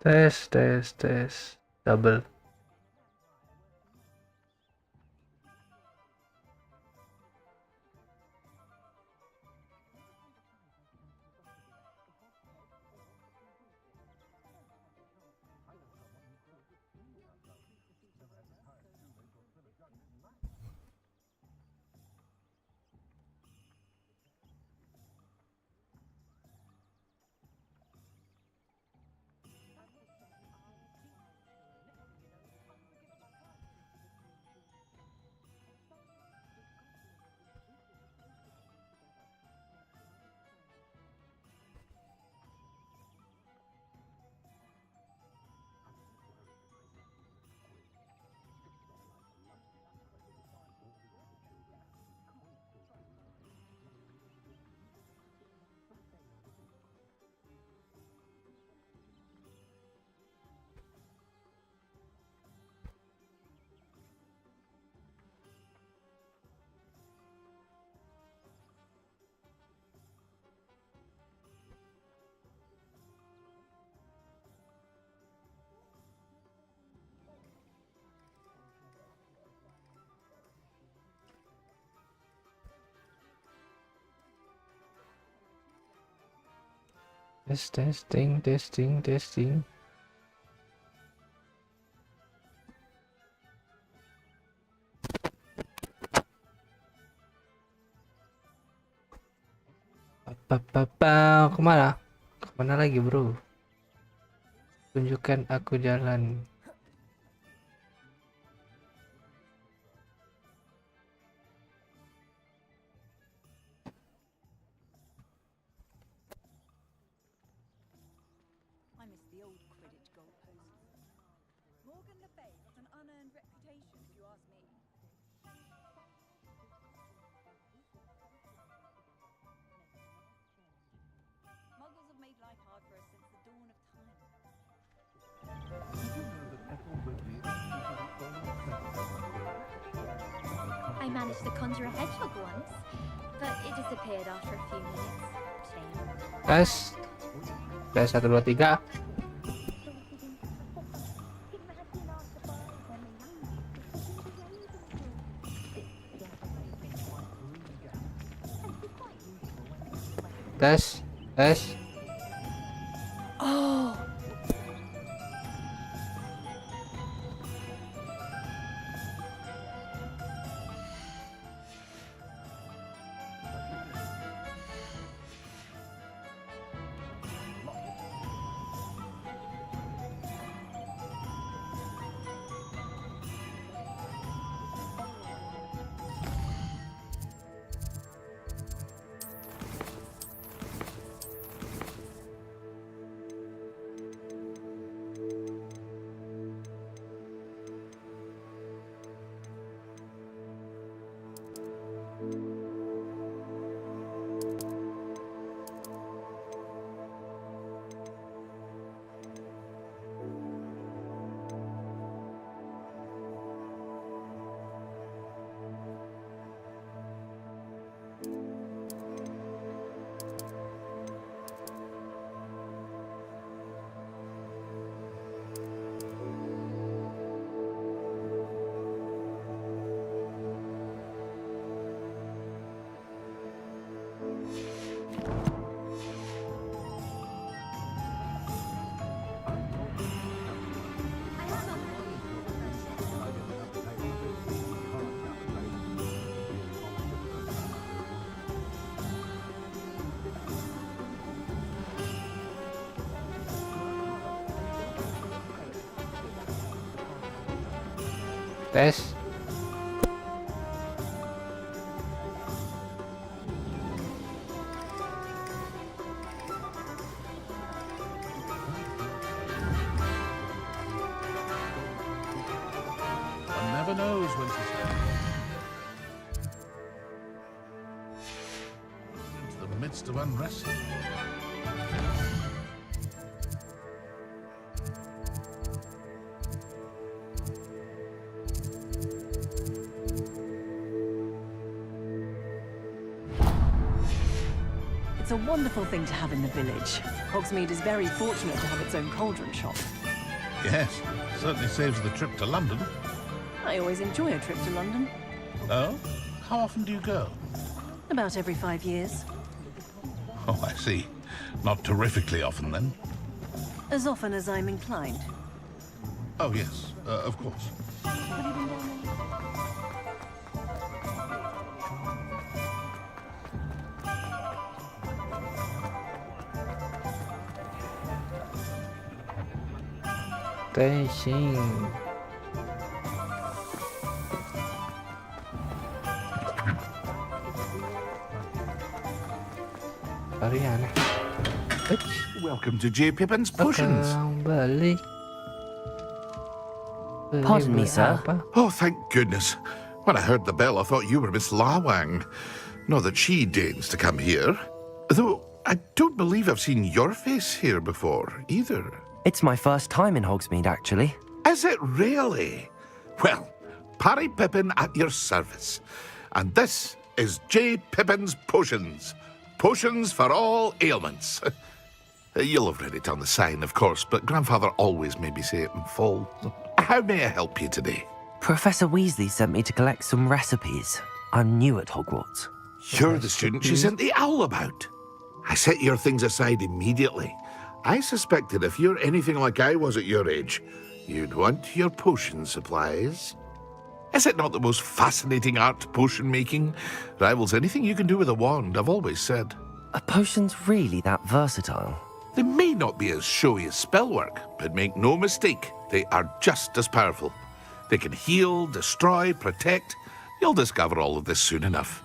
Tes, tes, tes. Double. Testing, testing, testing. Kemana? Kemana lagi bro? Tunjukkan aku jalan. I managed to conjure a hedgehog once, but it disappeared after a few minutes. Shame. Tes. Tes 1, 2, 3. Tes. Tes. Oh! Tes. One never knows when to step into the midst of unrest. It's It's a wonderful thing to have in the village. Hogsmeade is very fortunate to have its own cauldron shop. Yes, certainly saves the trip to London. I always enjoy a trip to London. Oh? How often do you go? About every 5 years. Oh, I see. Not terrifically often, then. As often as I'm inclined. Oh, yes, of course. Have you been down there? Testing. Sorry, aneh. Welcome to J. Pippin's Potions. Beli. Pardon me, beli sir. apa? Oh, thank goodness. When I heard the bell, I thought you were Miss Lawang. Not that she deigns to come here. Though, I don't believe I've seen your face here before, either. It's my first time in Hogsmeade, actually. Is it really? Well, Parry Pippin at your service. And this is J. Pippin's Potions. Potions for all ailments. You'll have read it on the sign, of course, but Grandfather always made me say it in full. How may I help you today? Professor Weasley sent me to collect some recipes. I'm new at Hogwarts. You're the student she sent the owl about. I set your things aside immediately. I suspected if you're anything like I was at your age, you'd want your potion supplies. Is it not the most fascinating art, potion making? Rivals anything you can do with a wand, I've always said. Are potions really that versatile? They may not be as showy as spellwork, but make no mistake, they are just as powerful. They can heal, destroy, protect. You'll discover all of this soon enough.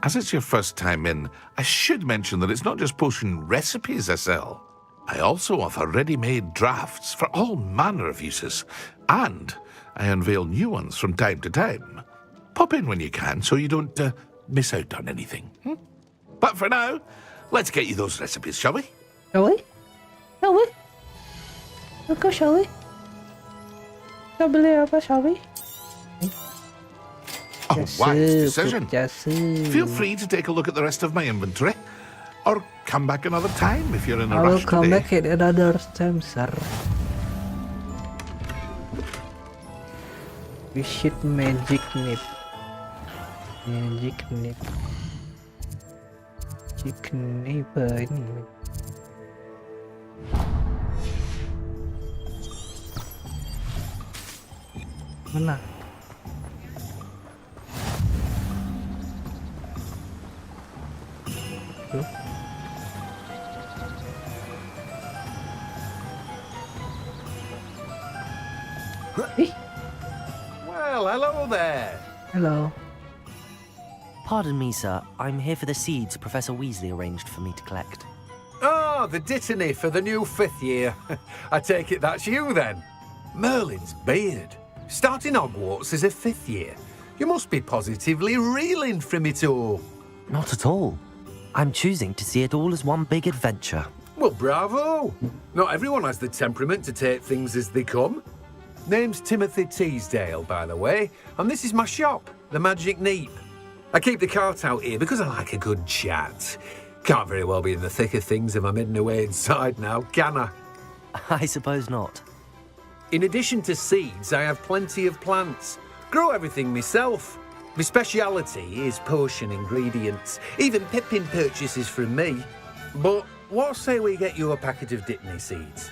As it's your first time in, I should mention that it's not just potion recipes I sell. I also offer ready-made drafts for all manner of uses, and I unveil new ones from time to time. Pop in when you can so you don't miss out on anything. But for now, let's get you those recipes, shall we? Shall we? Shall we? Let's go, shall we? Kita beli apa, shall we? Oh, wise decision. Jasup. Feel free to take a look at the rest of my inventory, or come back another time if you're in a I will rush come today. back at another time, sir. We should magic nip. Magic nip. Magic nip ini. Mana? Tuh. Ih, Well, hello there. hello. Pardon me, sir. I'm here for the seeds Professor Weasley arranged for me to collect. Oh, the dittany for the new 5th year. I take it that's you then. Merlin's beard. Starting Hogwarts as a 5th year. You must be positively reeling from it all. Not at all. I'm choosing to see it all as one big adventure. Well, bravo. Not everyone has the temperament to take things as they come. Name's Timothy Teasdale, by the way, and this is my shop, the Magic Neep. I keep the cart out here because I like a good chat. Can't very well be in the thick of things if I'm hidden away inside now, can I? I suppose not. In addition to seeds, I have plenty of plants. Grow everything myself. My speciality is potion ingredients. Even Pippin purchases from me. But what say we get you a packet of Dittany seeds?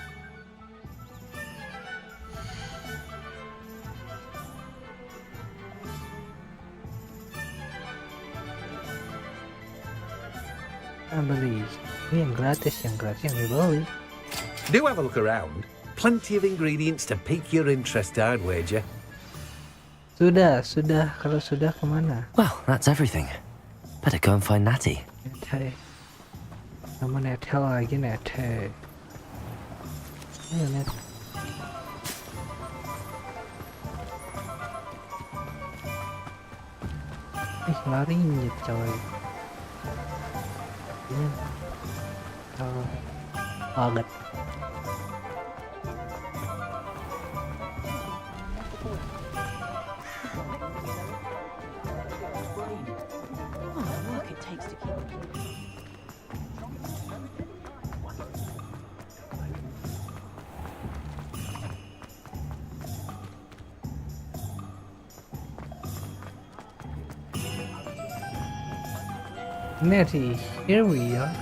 Kita beli. Ini yang gratis yang dibeli. Do have a look around. Plenty of ingredients to pique your interest, I'd wager. Sudah. Kalau sudah kemana? Well, that's everything. Better go and find Natty. Nete. Sama Nete lagi, Nete. Ayo, Net. Lari ya, coy. Ini. Banget. Oh, the work it takes to keep. Nettie, here we are.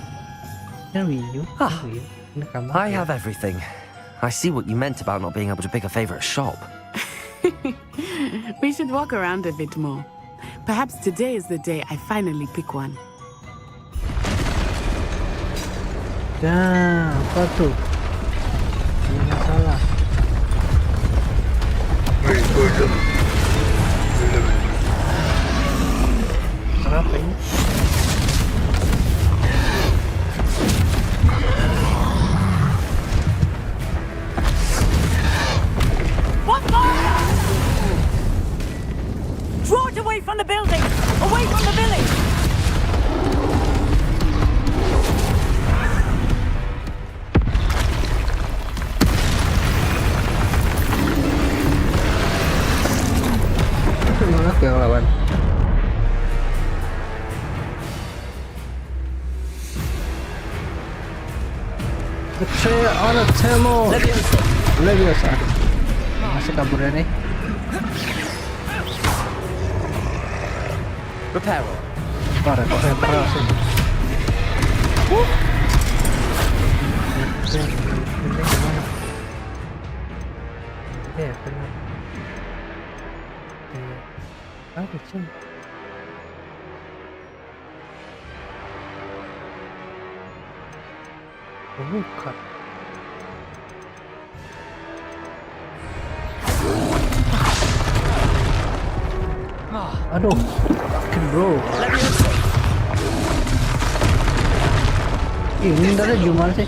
Here we are. Ah, Here we are. Ini kamar I ya. have everything. I see what you meant about not being able to pick a favorite shop. We should walk around a bit more. Perhaps today is the day I finally pick one. Dah, apa tuh? Ini masalah. Kenapa ini? What fire? Draw it away from the building! Away from the village! Mana aku yang lawan? Betrayal on a Temo. Leviosa. Masih kabur ya nih. Reparo. Parah, kok yang parah sih. Ini gimana? Ya, benar. Apa sih? Bukan. Aduh, fucking bro. Ini darah gimana sih?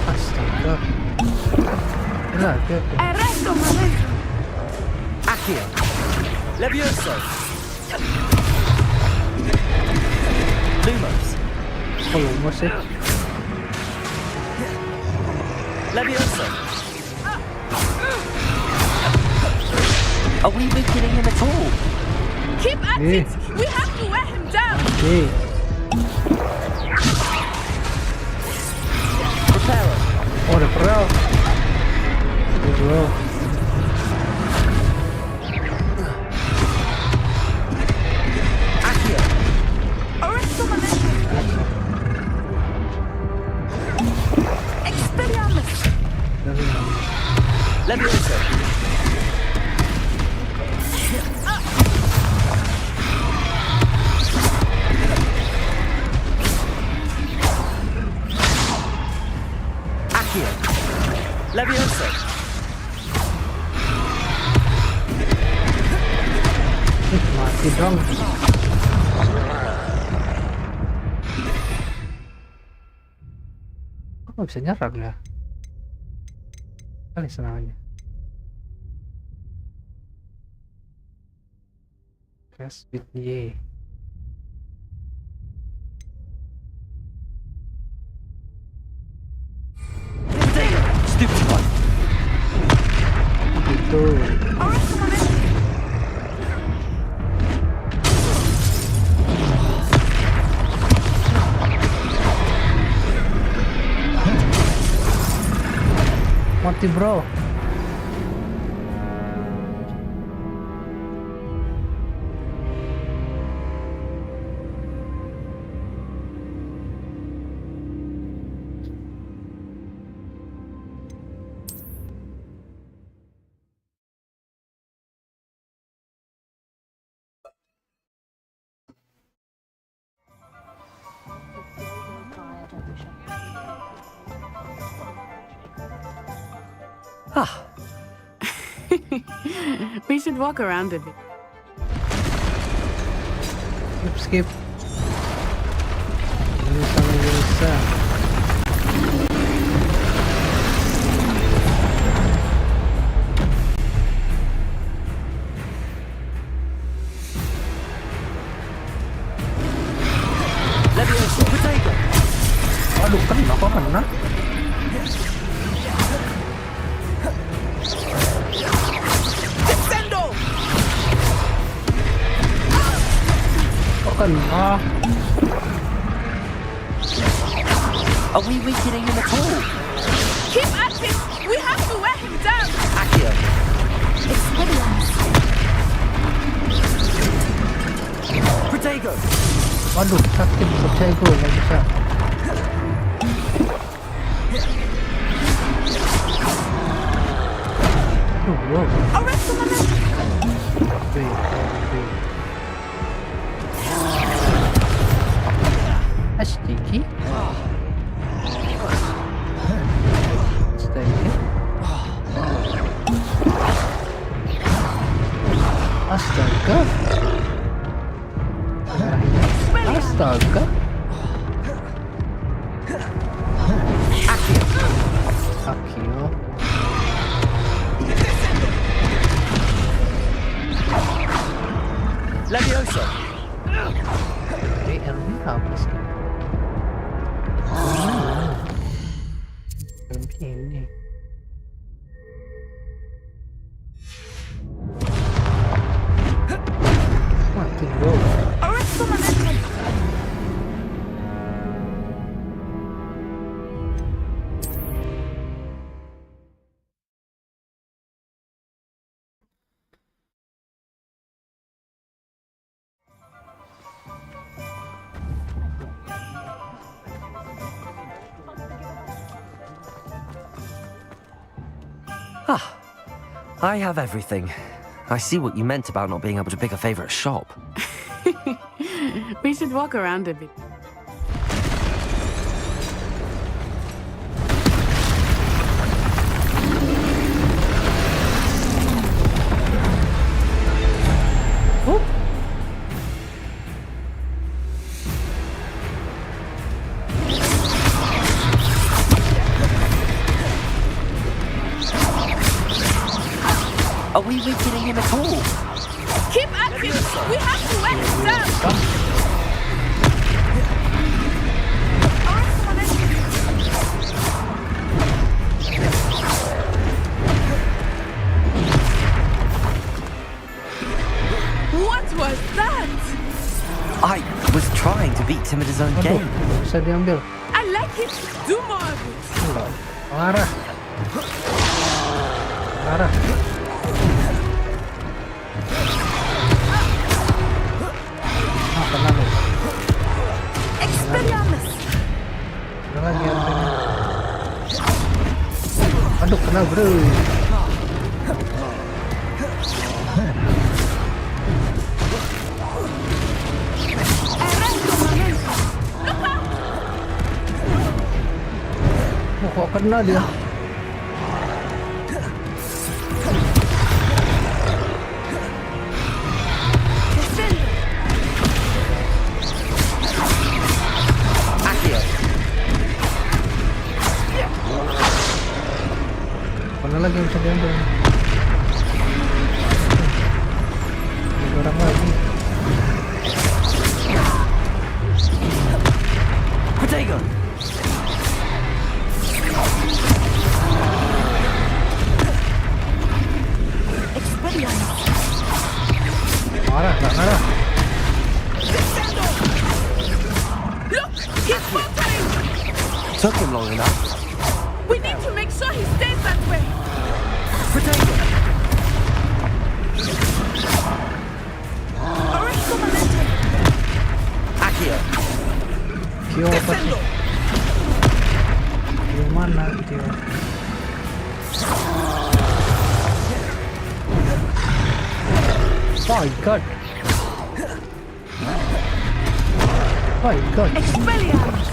Astaga. Lagi. Arresto, momento. Accio. Levioso. Lumos. Kalau mau sih. Levioso. Are we weakening him at all? Keep at Eh. it. We have to wear him down. Oke. Reparo. Oh, udah perel. Bro. Accio. Arresto, momento. Expelliarmus. Levioso. Accio. Levioso. Mati dong. Kok nggak bisa nyerang ya? Kali serangannya. Cast with Y. Stupid one. Itu. Arresto, momento. Mati bro. Ah, We should walk around a bit. Skip. Bisa. Levioso. Potato. Aduh, kena kok kena? Descendo. Kok kena? Are we weakening him at all? Keep at it. We have to wear him down. Accio. Expelliarmus. Waduh, sakit potato nggak bisa. Wow. Astaga. Astaga. Astaga. Akio. Leviosa! Ini apa sih? Ini. Mati bro. Ah, I have everything. I see what you meant about not being able to pick a favorite shop. We should walk around a bit. Are we weakening him at all? Keep active! We have to let him down! What was that? I was trying to beat him at his own game. Bisa diambil. I like it. Do more of it. Marah. Marah. Kena lu. Expelliarmus. Ada lagi yang. Aduh, kena bro. Oh, kok kena dia? Mana lagi yang bisa diambil? Ada orang lagi. Potato! Marah, nggak marah. Look! He's faltering! Took him long enough. We need to make sure he stays that way! Potato! Arresto momentum! Accio! Kyo apa sih? Kyo mana Kyo? Oh my god! Oh my god! Expelliarmus!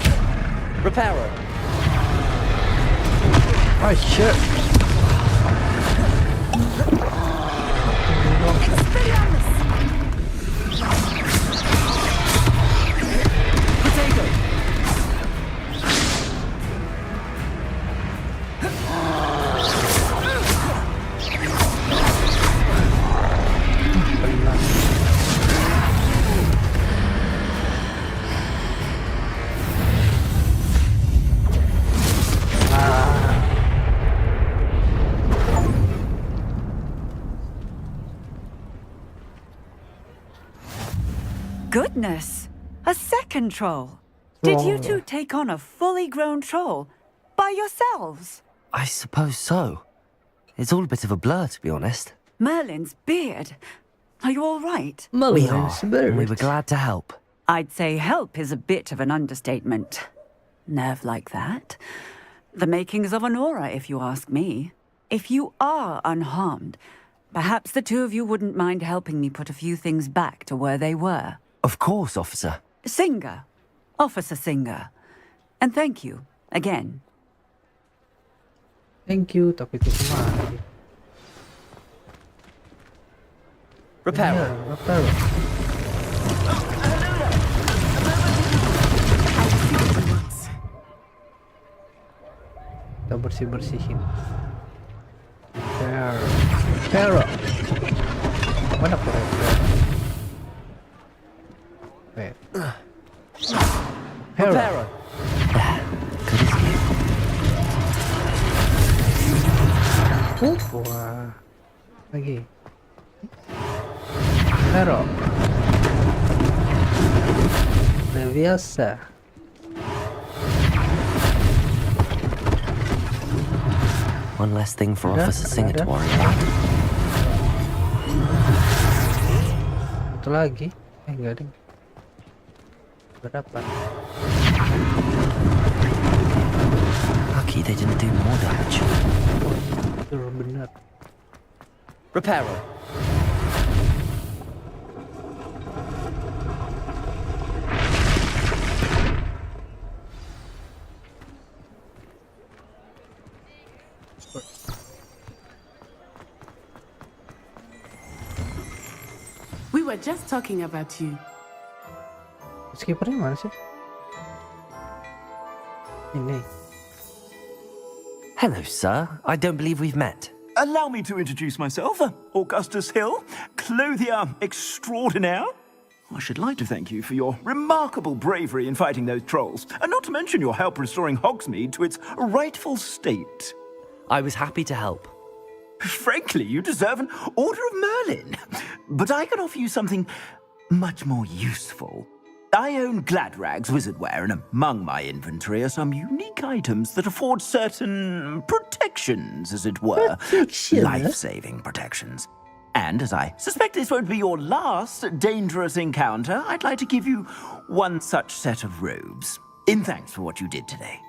Reparo! Oh shit! Expelliarmus! Potato! Goodness! A second troll! Did you two take on a fully grown troll by yourselves? I suppose so. It's all a bit of a blur, to be honest. Merlin's beard. Are you all right? We are. We were glad to help. I'd say help is a bit of an understatement. Nerve like that. The makings of an aura, if you ask me. If you are unharmed, perhaps the two of you wouldn't mind helping me put a few things back to where they were. Of course, officer. Singer. Officer Singer. And thank you, again. Thank you, tapi itu kemana? Repairer. Repairer. Kita bersih-bersihin. Repairer. Mana repairer? Repairer. Good as you. Wah. Lagi. Repairer. Biasa. One less thing for Officer Singer to worry about. Satu lagi. Enggak ding. Berapa? Lucky they didn't do more damage. Betul benar. Repairer. We were just talking about you. Skippernya mana sih? Ini. Hello, sir. I don't believe we've met. Allow me to introduce myself, Augustus Hill, clothier extraordinaire. I should like to thank you for your remarkable bravery in fighting those trolls, and not to mention your help restoring Hogsmeade to its rightful state. I was happy to help. Frankly, you deserve an Order of Merlin. But I can offer you something much more useful. I own Gladrag's wizardware, and among my inventory are some unique items that afford certain protections, as it were. Life-saving protections. And as I suspect this won't be your last dangerous encounter, I'd like to give you one such set of robes, in thanks for what you did today.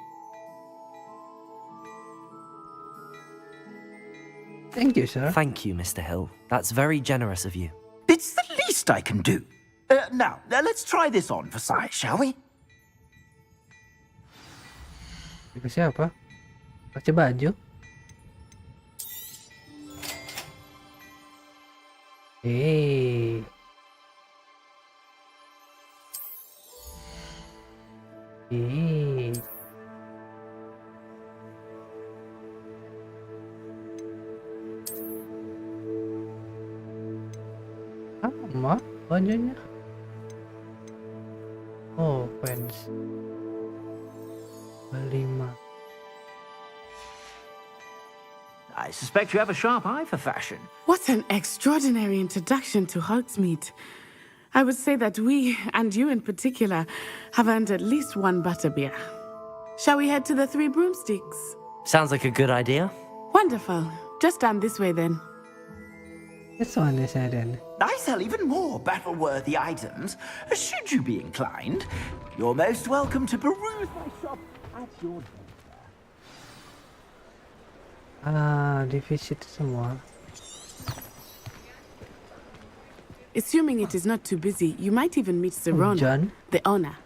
Thank you, sir. Thank you, Mr. Hill. That's very generous of you. It's the least I can do. Now, let's try this on for size, shall we? Dikasih apa? Kasih baju. Sama bajunya. Oh, pants. 5. I suspect you have a sharp eye for fashion. What an extraordinary introduction to Hogsmeade. I would say that we, and you in particular, have earned at least one butterbeer. Shall we head to the 3 broomsticks? Sounds like a good idea. Wonderful. Just down this way then. This one is then. I sell even more battle-worthy items. Should you be inclined, you're most welcome to peruse my shop at your leisure. Divisit semua. Assuming it is not too busy, you might even meet Serona, John? the owner.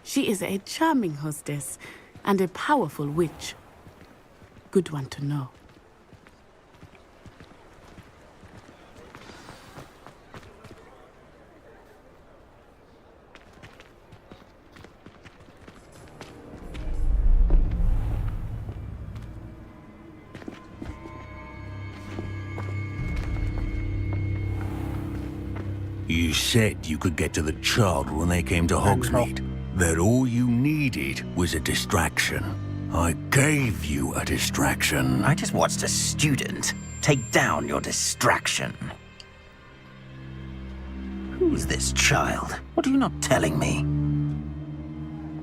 She is a charming hostess and a powerful witch. Good one to know. You said you could get to the child when they came to Hogsmeade. That all you needed was a distraction. I gave you a distraction. I just watched a student take down your distraction. Who's this child? What are you not telling me?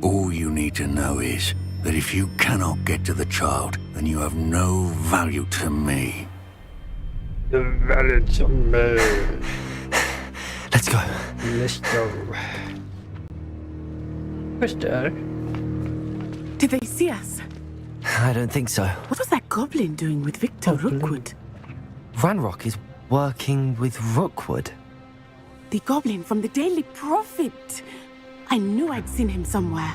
All you need to know is that if you cannot get to the child, then you have no value to me. The value to me. Let's go. Let's go. Crystal. Did they see us? I don't think so. What was that goblin doing with Victor Rookwood? Ranrock is working with Rookwood. The goblin from the Daily Prophet. I knew I'd seen him somewhere.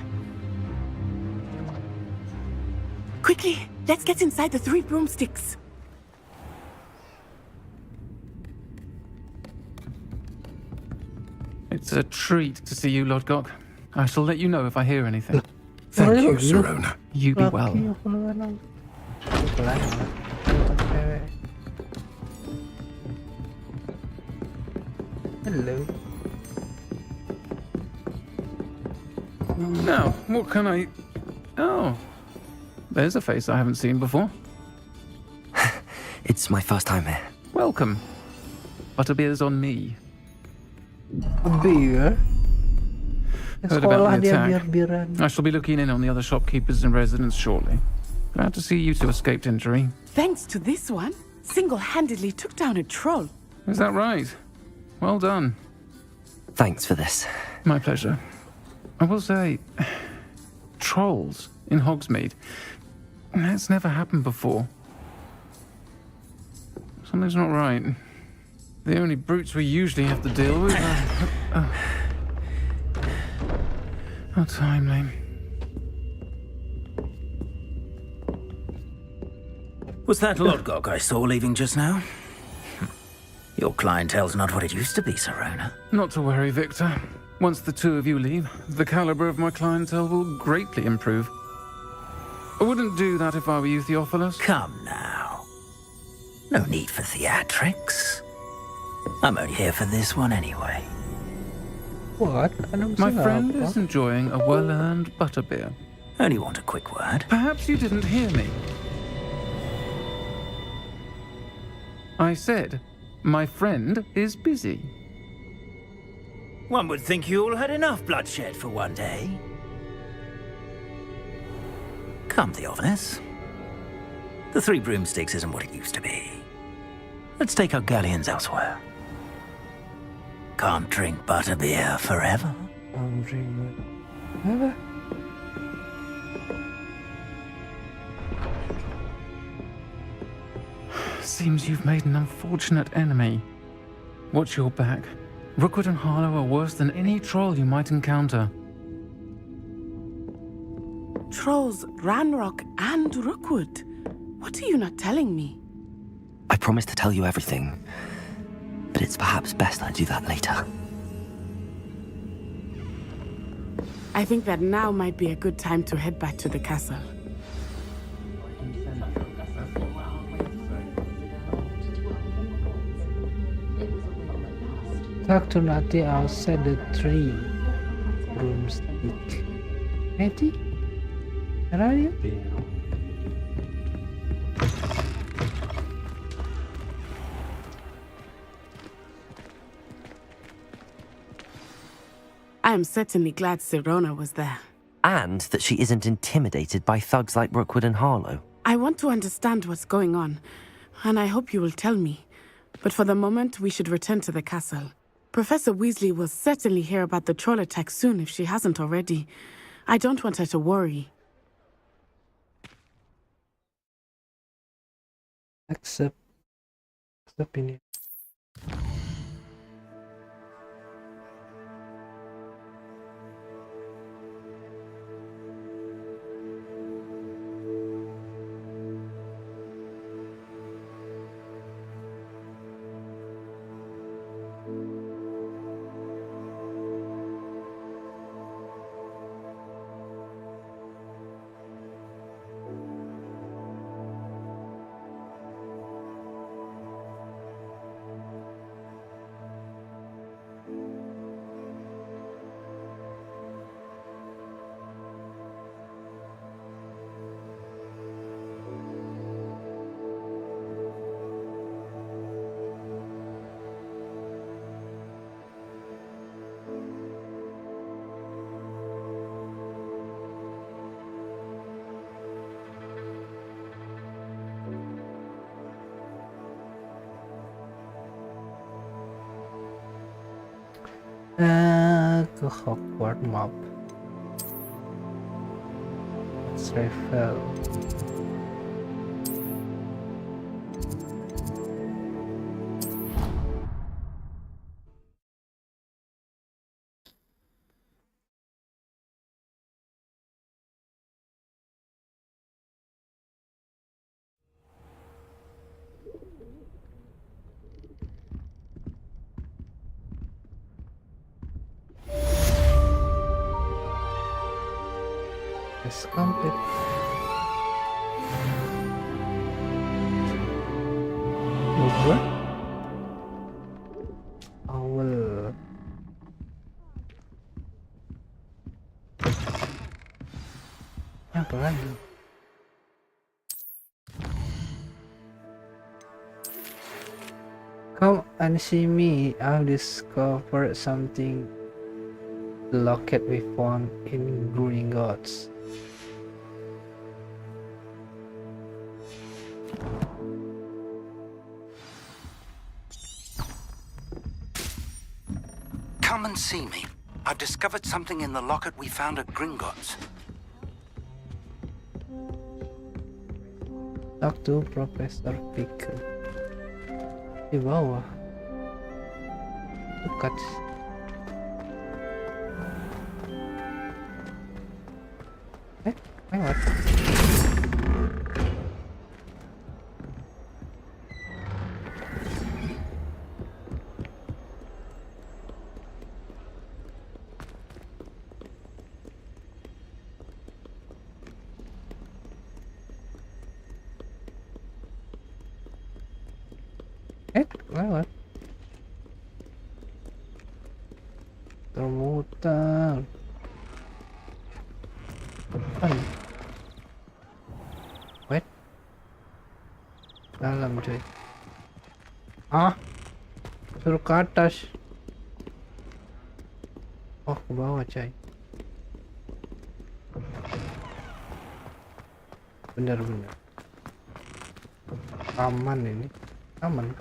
Quickly, let's get inside the 3 broomsticks. It's a treat to see you, Lodgok. I shall let you know if I hear anything. Thank you, Sirona. You be well. Hello. Now, what can I... Oh, there's a face I haven't seen before. It's my first time here. Welcome. Butterbeer's on me. Beer? Heard about the attack. Bir-biran. I shall be looking in on the other shopkeepers and residents shortly. Glad to see you two escaped injury. Thanks to this one, single-handedly took down a troll. Is that right? Well done. Thanks for this. My pleasure. I will say, trolls in Hogsmeade. That's never happened before. Something's not right. The only brutes we usually have to deal with are... How timely. Was that Lodgok I saw leaving just now? Your clientele's not what it used to be, Sirona. Not to worry, Victor. Once the two of you leave, the caliber of my clientele will greatly improve. I wouldn't do that if I were you, Theophilus. Come now. No need for theatrics. I'm only here for this one anyway. What? My friend is enjoying a well-earned butterbeer. Only want a quick word. Perhaps you didn't hear me. I said, my friend is busy. One would think you all had enough bloodshed for one day. Come, Theophilus. The 3 broomsticks isn't what it used to be. Let's take our galleons elsewhere. Can't drink butterbeer forever. Seems you've made an unfortunate enemy. Watch your back. Rookwood and Harlow are worse than any troll you might encounter. Trolls, Ranrock, and Rookwood. What are you not telling me? I promised to tell you everything, but it's perhaps best I do that later. I think that now might be a good time to head back to the castle. Talk to Natty outside the 3 broomstick. Natty? Where are you? I am certainly glad Sirona was there. And that she isn't intimidated by thugs like Rookwood and Harlow. I want to understand what's going on, and I hope you will tell me. But for the moment, we should return to the castle. Professor Weasley will certainly hear about the troll attack soon if she hasn't already. I don't want her to worry. Accept opinion. Ke Hogwarts Mob. level. It's complete. Over. Owl. Apa lagi? Come and see me. I've discovered something. The locket we found in Gringotts. Come and see me. I've discovered something in the locket we found at Gringotts. Talk to Professor Pickle. Di bawah. Dekat. Lewat. Lewat. Termutar. Wait. Dalam cuy. Suruh ke atas. Oh, ke bawah cuy. Benar-benar. Aman ini. Aman.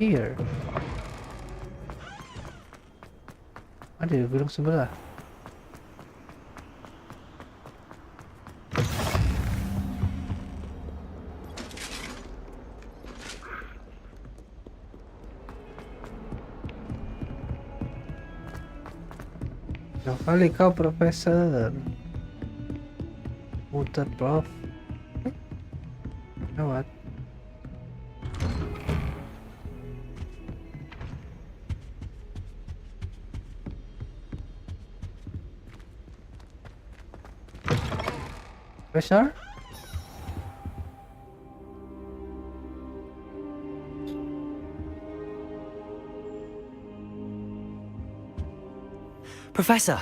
Here. Ada di gedung sebelah. Nah, kali kau profesor. Muter prof. Lewat. Professor? Professor,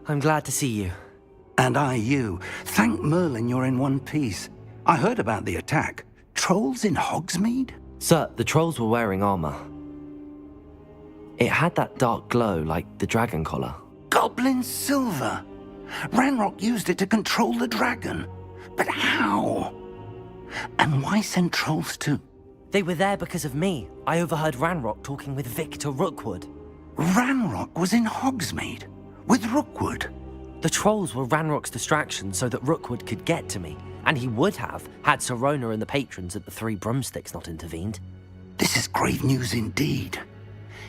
I'm glad to see you. And I you. Thank Merlin you're in one piece. I heard about the attack. Trolls in Hogsmeade? Sir, the trolls were wearing armor. It had that dark glow like the dragon collar. Goblin silver! Ranrock used it to control the dragon. But how? And why send trolls too? They were there because of me. I overheard Ranrock talking with Victor Rookwood. Ranrock was in Hogsmeade? With Rookwood? The trolls were Ranrock's distraction so that Rookwood could get to me. And he would have, had Sirona and the patrons at the Three Broomsticks not intervened. This is grave news indeed.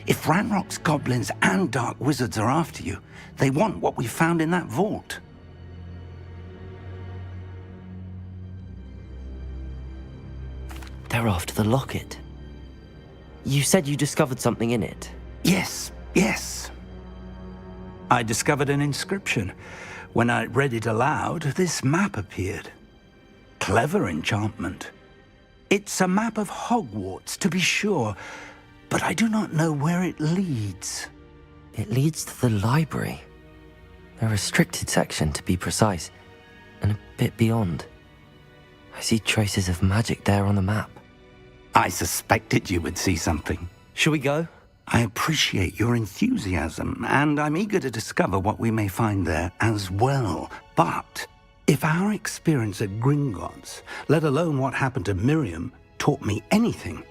If Ranrock's goblins and dark wizards are after you, they want what we found in that vault. They're after the locket. You said you discovered something in it. Yes. I discovered an inscription. When I read it aloud, this map appeared. Clever enchantment. It's a map of Hogwarts, to be sure, but I do not know where it leads. It leads to the library. A restricted section, to be precise, and a bit beyond. I see traces of magic there on the map. I suspected you would see something. Shall we go? I appreciate your enthusiasm, and I'm eager to discover what we may find there as well. But If our experience at Gringotts, let alone what happened to Miriam, taught me anything,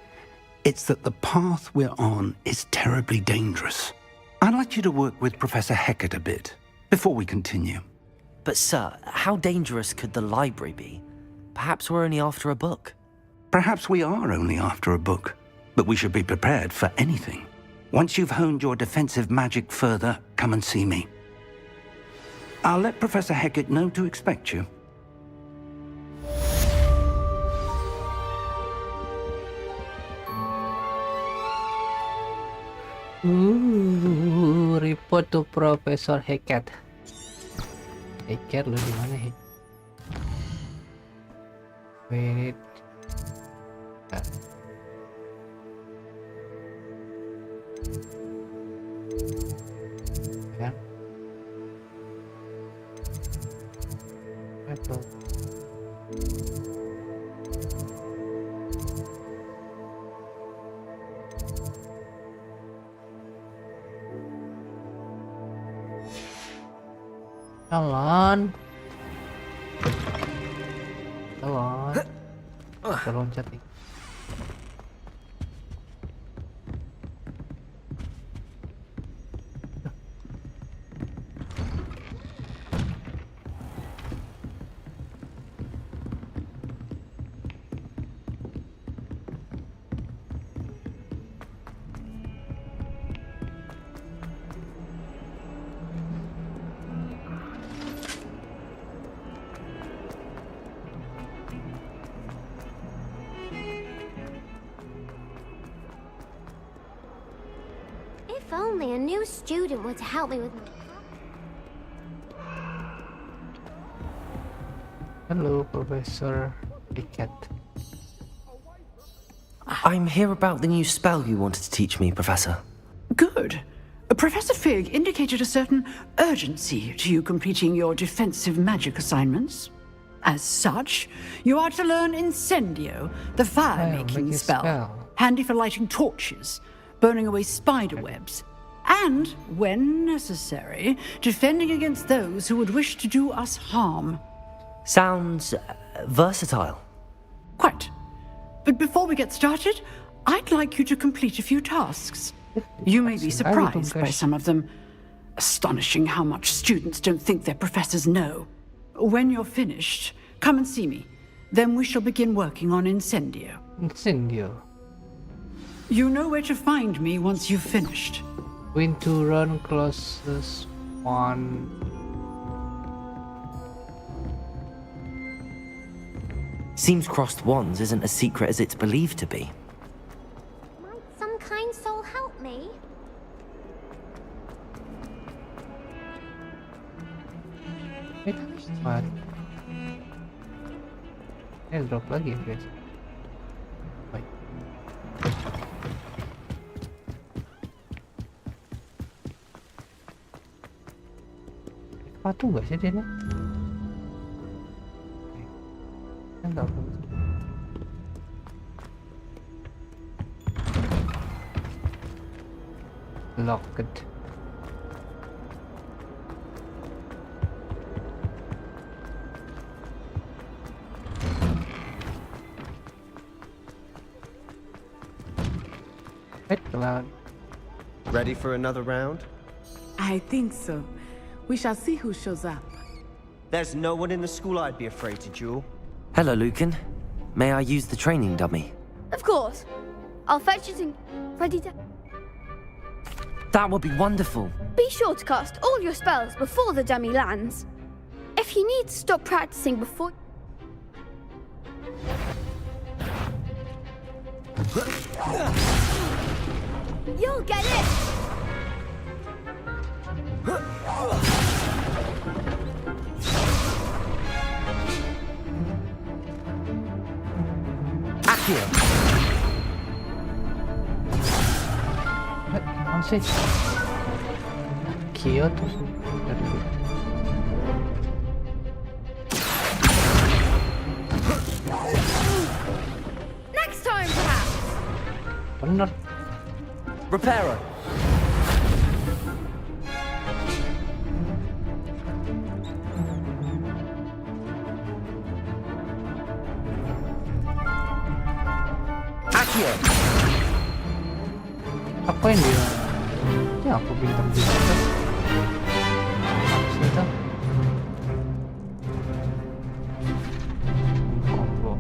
it's that the path we're on is terribly dangerous. I'd like you to work with Professor Hecat a bit before we continue. But sir, how dangerous could the library be? Perhaps we're only after a book. Perhaps we are only after a book, but we should be prepared for anything. Once you've honed your defensive magic further, come and see me. I'll let Professor Hecat know to expect you. Report to Professor Hecat. Hecat lu di mana, Hecat? Wait. Ya. Itu. Jalan. Kita loncat nih. If only a new student were to help me with my... Hello, Professor Hecat. I'm here about the new spell you wanted to teach me, Professor. Good. Professor Fig indicated a certain urgency to you completing your defensive magic assignments. As such, you are to learn Incendio, the fire-making spell, handy for lighting torches, burning away spider webs, and, when necessary, defending against those who would wish to do us harm. Sounds versatile. Quite. But before we get started, I'd like you to complete a few tasks. You may be surprised by some of them. Astonishing how much students don't think their professors know. When you're finished, come and see me. Then we shall begin working on Incendio. Incendio. You know where to find me once you've finished. When to run closest one. Seems crossed wands isn't as secret as it's believed to be. Might some kind soul help me? What? Drop lagi, guys. Baik. Sepatu nggak sih dia nih? Enggak. Locked. Ready for another round? I think so. We shall see who shows up. There's no one in the school I'd be afraid to duel. Hello, Lucan. May I use the training dummy? Of course. I'll fetch it and ready to... That would be wonderful. Be sure to cast all your spells before the dummy lands. If you need to stop practicing before... You'll get it! Accio! Masih Kyo terus dari Next time, perhaps. bener. Reparo. Ngapain dia? Ya aku bintang juga. Sudah. Combo.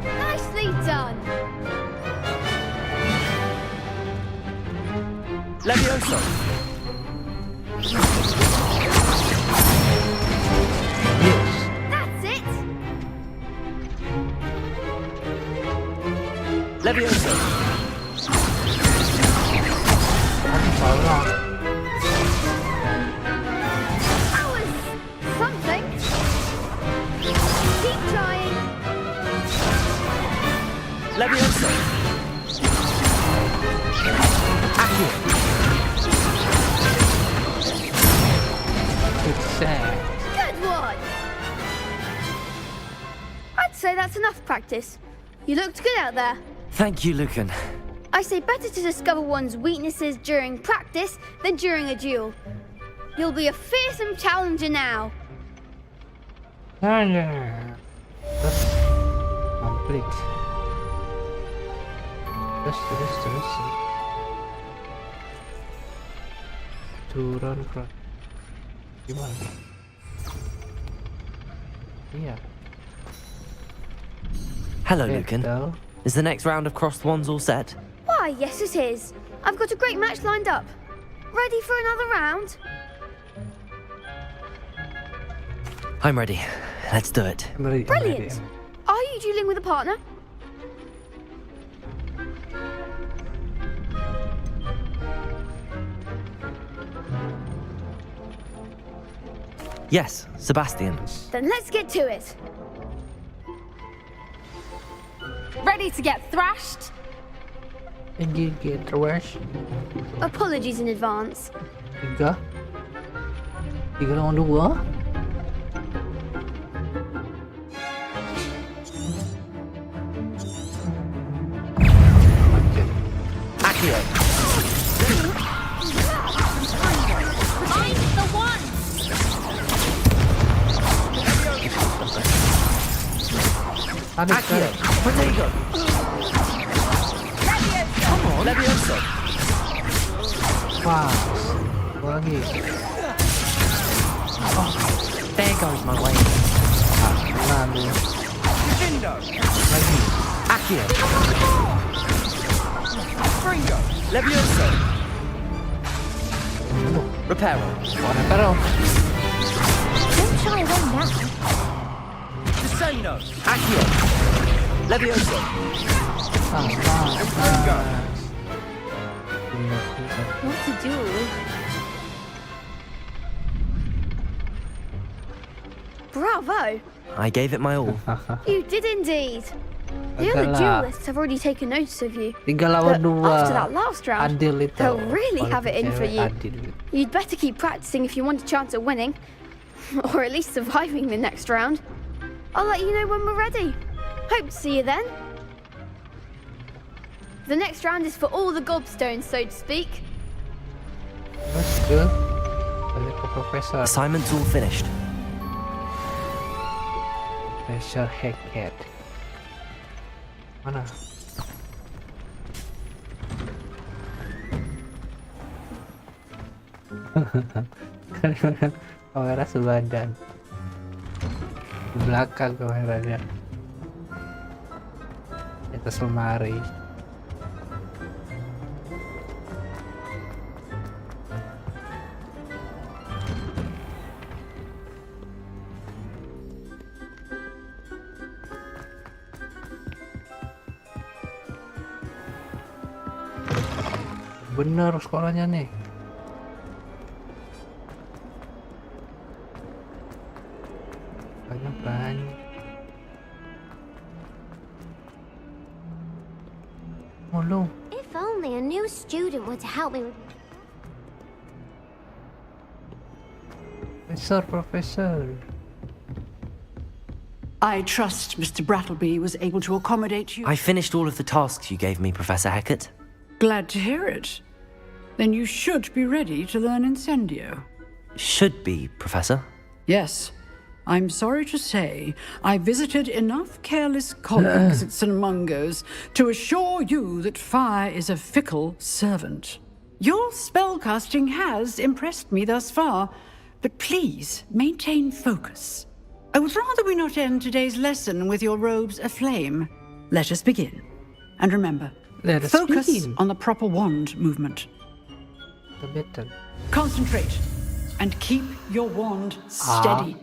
Nicely done. Levioso! That's it. Levioso! Salah. That was something. Keep trying. Levioso! Accio! It's sad. Good one. I'd say that's enough practice. You looked good out there. Thank you, Lucan. I say better to discover one's weaknesses during practice than during a duel. You'll be a fearsome challenger now. Terus complete. Terus. Turun ke gimana? Iya. Hello, Lucan. Is the next round of crossed wands all set? Why, yes it is. I've got a great match lined up. Ready for another round? I'm ready. Let's do it. Brilliant. Are you dueling with a partner? Yes, Sebastian. Then let's get to it. Ready to get thrashed? And you get rush. Apologies in advance. Tiga lawan dua. Accio! Find the one! Accio! Protego! Come on! Levioso! Pas. Lagi. Oh, there goes my way. Lalu. Lagi. Accio! Fringo! Levioso! Reparo! Reparo! Don't shy away now. Deseno! Accio! Levioso! What to do? Bravo! I gave it my all. You did indeed. The other duelists have already taken notice of you. Tiga lawan But dua. after that last round, Adil itu. they'll really have it in for you. Adil. You'd better keep practicing if you want a chance at winning. Or at least surviving the next round. I'll let you know when we're ready. Hope to see you then. The next round is for all the gobstones, so to speak. Terus ke balik ke Profesor. Assignment's all finished. Profesor Hackett. Mana? Kamera sebadan. Di belakang kameranya. Di atas lemari. Bener sekolahnya nih. Banyak. Oh no. If only a new student were to help me with... Professor. I trust Mr. Brattleby was able to accommodate you. I finished all of the tasks you gave me, Professor Hackett. Glad to hear it. Then you should be ready to learn Incendio. Should be, Professor. Yes. I'm sorry to say, I visited enough careless colleagues at St. Mungo's to assure you that fire is a fickle servant. Your spellcasting has impressed me thus far, but please maintain focus. I would rather we not end today's lesson with your robes aflame. Let us begin. And remember, Let us focus begin. on the proper wand movement. The better. Concentrate and keep your wand steady.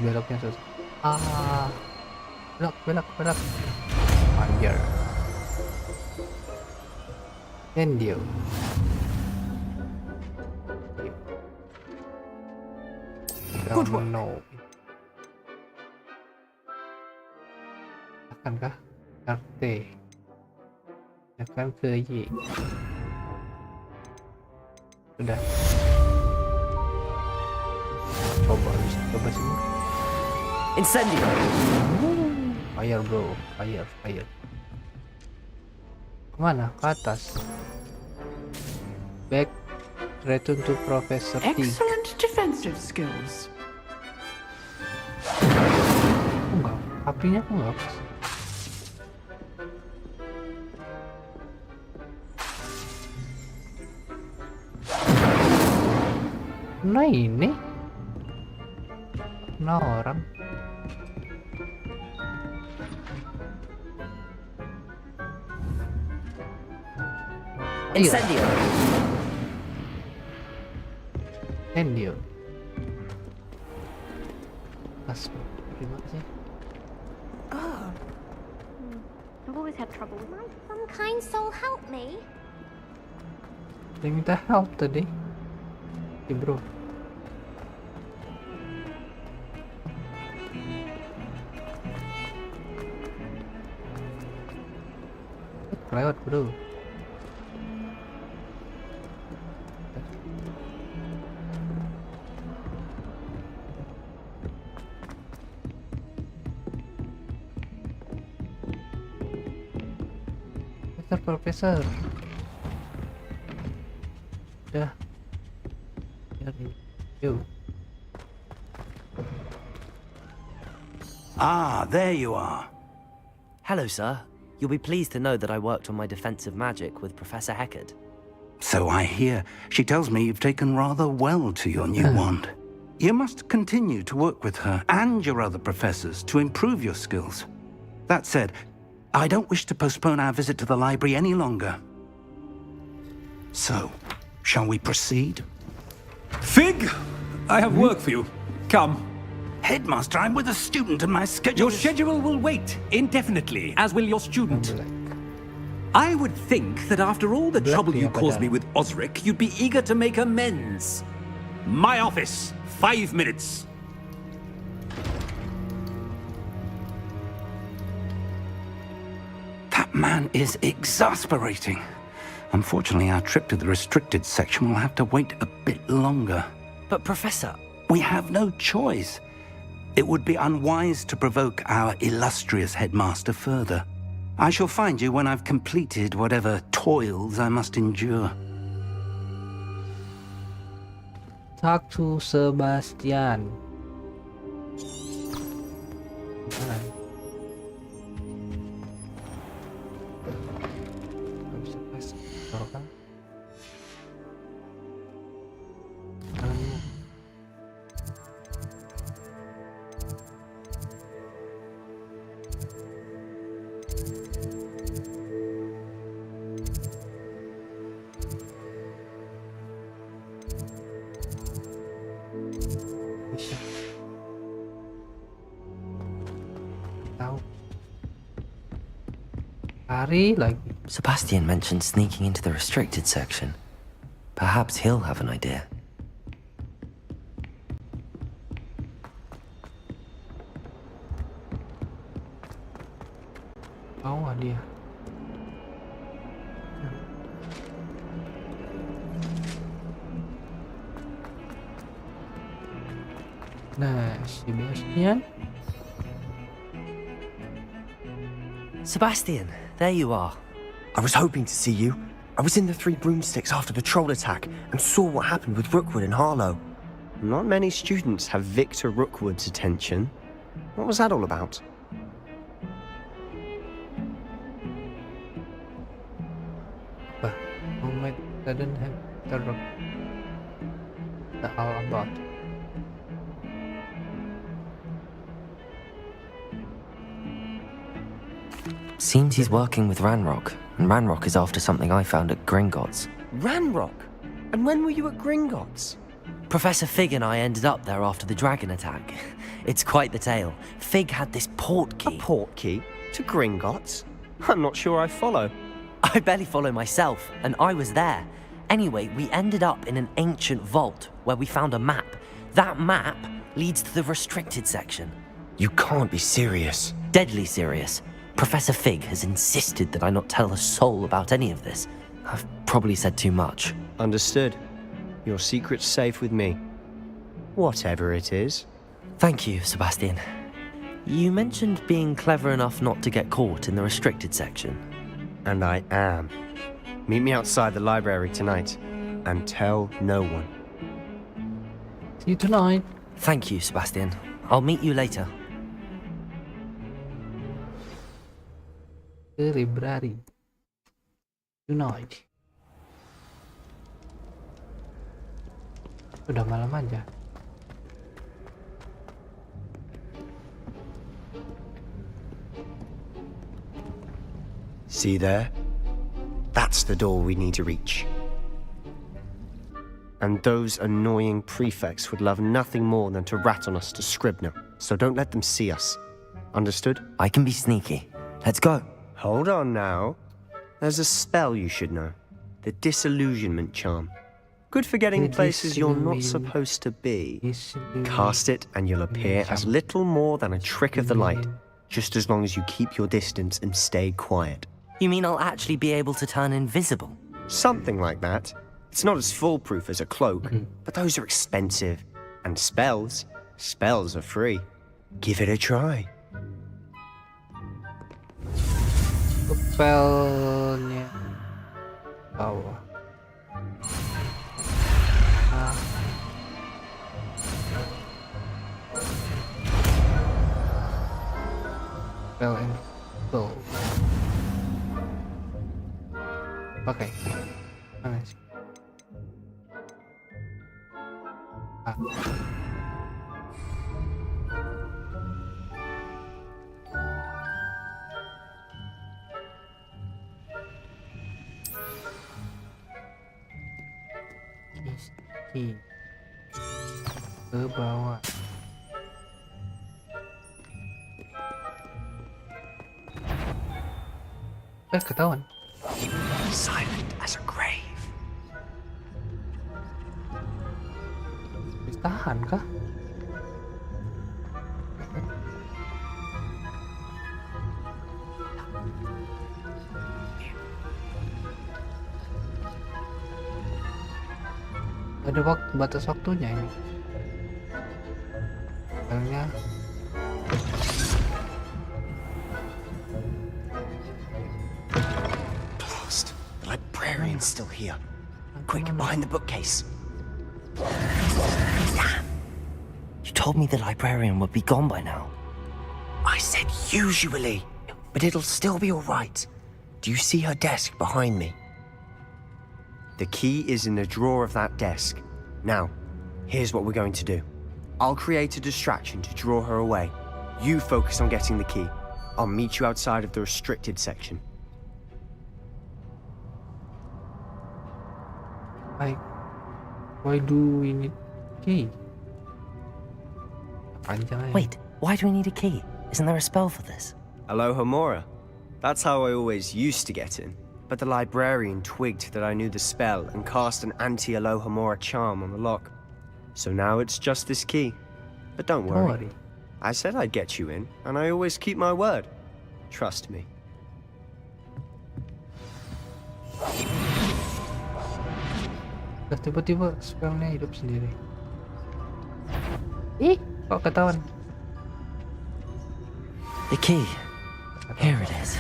Beloknya susah. Belok. Fire. Indio. Good work. No. Akankah RT? Akan ke Y. Sudah. Coba sini. Incendio. Fire bro, fire. Kemana? Ke atas. Back. Return to Professor T. Excellent defensive skills. Enggak, apinya kok enggak pas. Nah ini. Nah orang. Incendio. Incendio. Pas. Terima kasih. I've always had trouble. Might some kind soul help me? Dia minta help tadi. Bro. Lewat bro. Profesor. Udah. Yo. Ah, there you are. Hello, sir. You'll be pleased to know that I worked on my defensive magic with Professor Heckard. So I hear. She tells me you've taken rather well to your new wand. You must continue to work with her and your other professors to improve your skills. That said, I don't wish to postpone our visit to the library any longer. So, shall we proceed? Fig! I have work for you. Come. Headmaster, I'm with a student and my schedule Your schedule will wait indefinitely, as will your student. I would think that after all the trouble you caused me with Osric, you'd be eager to make amends. My office, 5 minutes. That man is exasperating. Unfortunately, our trip to the restricted section will have to wait a bit longer. But Professor... We have no choice. It would be unwise to provoke our illustrious headmaster further. I shall find you when I've completed whatever toils I must endure. Talk to Sebastian. Sebastian mentioned sneaking into the restricted section. Perhaps he'll have an idea. Oh, dia. Nah, Sebastian. Sebastian, there you are. I was hoping to see you. I was in the Three Broomsticks after the troll attack and saw what happened with Rookwood and Harlow. Not many students have Victor Rookwood's attention. What was that all about? Apa? Roommate doesn't have the all about. Seems he's working with Ranrock, and Ranrock is after something I found at Gringotts. Ranrock? And when were you at Gringotts? Professor Fig and I ended up there after the dragon attack. It's quite the tale. Fig had this port key. A port key? To Gringotts? I'm not sure I follow. I barely follow myself, and I was there. Anyway, we ended up in an ancient vault where we found a map. That map leads to the restricted section. You can't be serious. Deadly serious. Professor Fig has insisted that I not tell a soul about any of this. I've probably said too much. Understood. Your secret's safe with me. Whatever it is. Thank you, Sebastian. You mentioned being clever enough not to get caught in the restricted section. And I am. Meet me outside the library tonight, and tell no one. See you tonight. Thank you, Sebastian. I'll meet you later. The library tonight. Udah malam aja. See there? That's the door we need to reach. And those annoying prefects would love nothing more than to rat on us to Scribner, so don't let them see us. Understood? I can be sneaky. Let's go. Hold on now. There's a spell you should know. The Disillusionment Charm. Good for getting places you're not supposed to be. Cast it and you'll appear as little more than a trick of the light, just as long as you keep your distance and stay quiet. You mean I'll actually be able to turn invisible? Something like that. It's not as foolproof as a cloak, but those are expensive. And spells are free. Give it a try. Spellnya bawah. Spell and go. Pakai. Mana sih? Ke bawah. Ketahuan. Silent as a grave. Tahan kah? Ada batas waktunya ini. Kayaknya Blast! The librarian's still here. Quick, behind the bookcase. Damn! You told me the librarian would be gone by now. I said usually, but it'll still be all right. Do you see her desk behind me? The key is in the drawer of that desk. Now, here's what we're going to do. I'll create a distraction to draw her away. You focus on getting the key. I'll meet you outside of the restricted section. Why do we need key? Wait, why do we need a key? Isn't there a spell for this? Alohomora. That's how I always used to get in. But the librarian twigged that I knew the spell and cast an anti-Alohomora charm on the lock. So now it's just this key. But don't worry. I said I'd get you in, and I always keep my word. Trust me. Tiba-tiba spellnya hidup sendiri. Ih, kok ketahuan? The key. Here it is.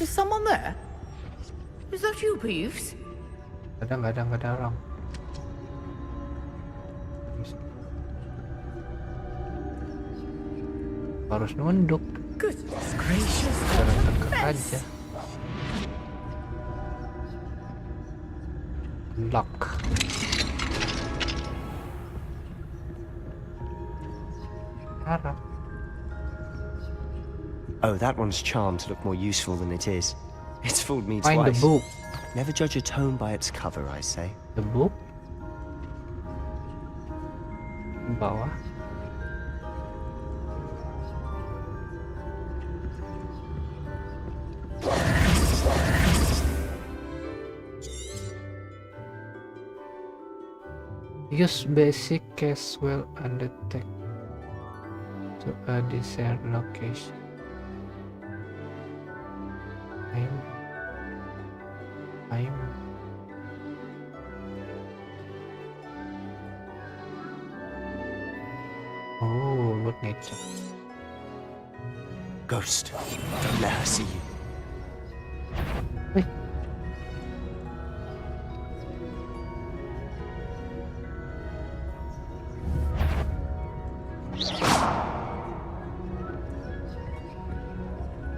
Is someone there? Is that you, Peeves? Nggak ada orang. Harus nunduk. Goodness gracious. Teka aja. Lock. Harap. Oh, that one's charmed to look more useful than it is. It's fooled me Find twice. the book. Never judge a tome by its cover, I say. The book? Bawah. Use basic casual undetected to a desired location. Oh, buat ngecek. Ghost, don't let her see you.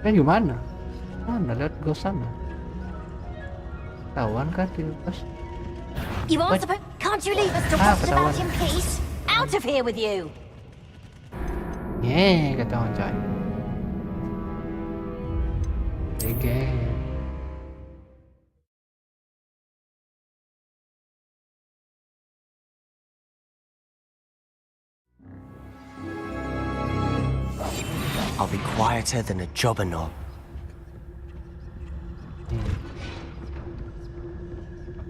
Gimana? Mana lihat ghost sana? Tawan kan dilepas? You aren't supposed. Can't you leave us to watch about in peace? Out of here with you! Ketahuan coy. Again. I'll be quieter than a jobberknoll.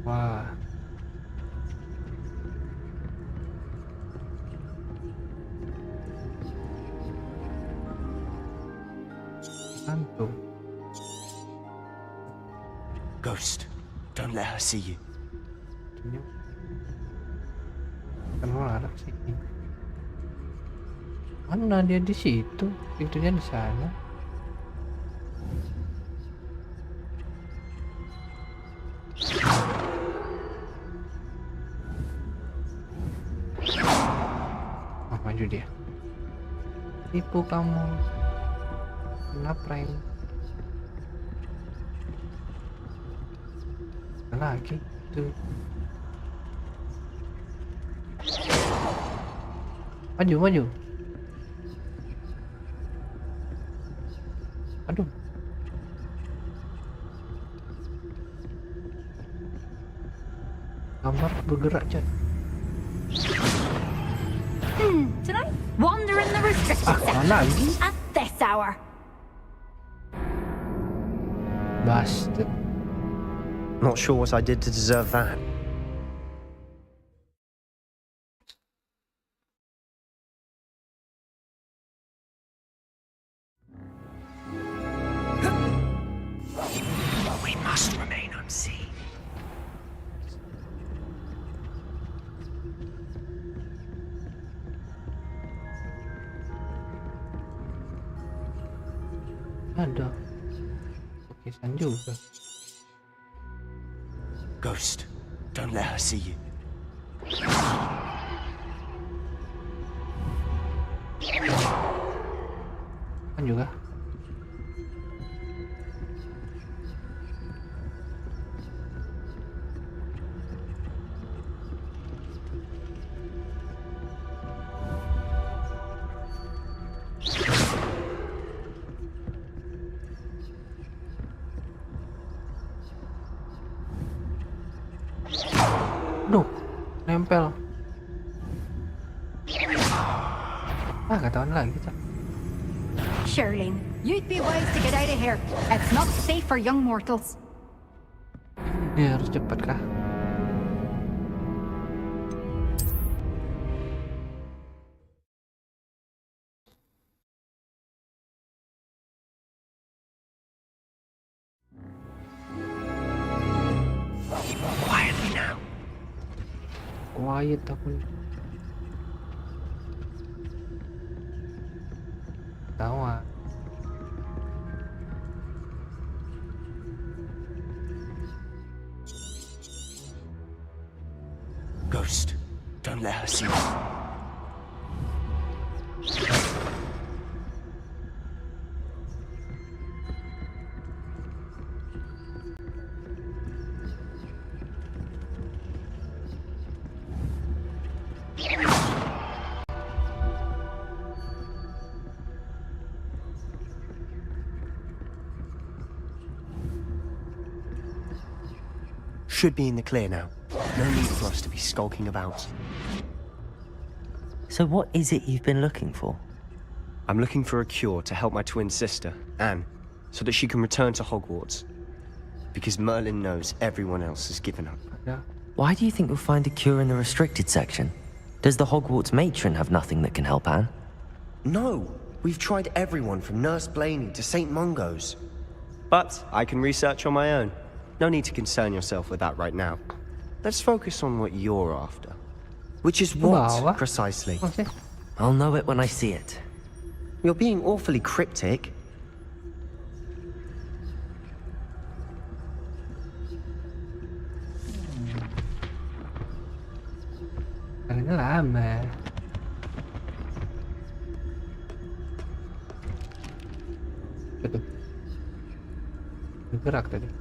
Wah. Hantu. Ghost, don't let her see you. Kenapa anak sih? Mana dia di situ? Pintunya di sana. Oh, maju dia. Tipu kamu. Ngaprank. Lagi tuh. Maju. Aduh. Kamar bergerak, Chan. Tonight, wander in the restricted section lagi? at this hour. Bastard. Not sure what I did to deserve that. We must remain unseen. Ada. Lukisan juga. Ghost, don't let her see you. Kan juga. Duh, nempel. Ketahuan lagi, Cak. Surely, you'd be wise to get out of here. It's not safe for young mortals. Ini harus cepat kah? Quietly now. Quiet aku. Tawa. Don't let her see you. Should be in the clear now. No need for us to be skulking about. So what is it you've been looking for? I'm looking for a cure to help my twin sister, Anne, so that she can return to Hogwarts. Because Merlin knows everyone else has given up. Why do you think you'll find a cure in the restricted section? Does the Hogwarts matron have nothing that can help Anne? No! We've tried everyone from Nurse Blaney to St. Mungo's. But I can research on my own. No need to concern yourself with that right now. Let's focus on what you're after. Which is what, precisely? I'll know it when I see it. You're being awfully cryptic. Karena lama. Betul. Bergerak tadi.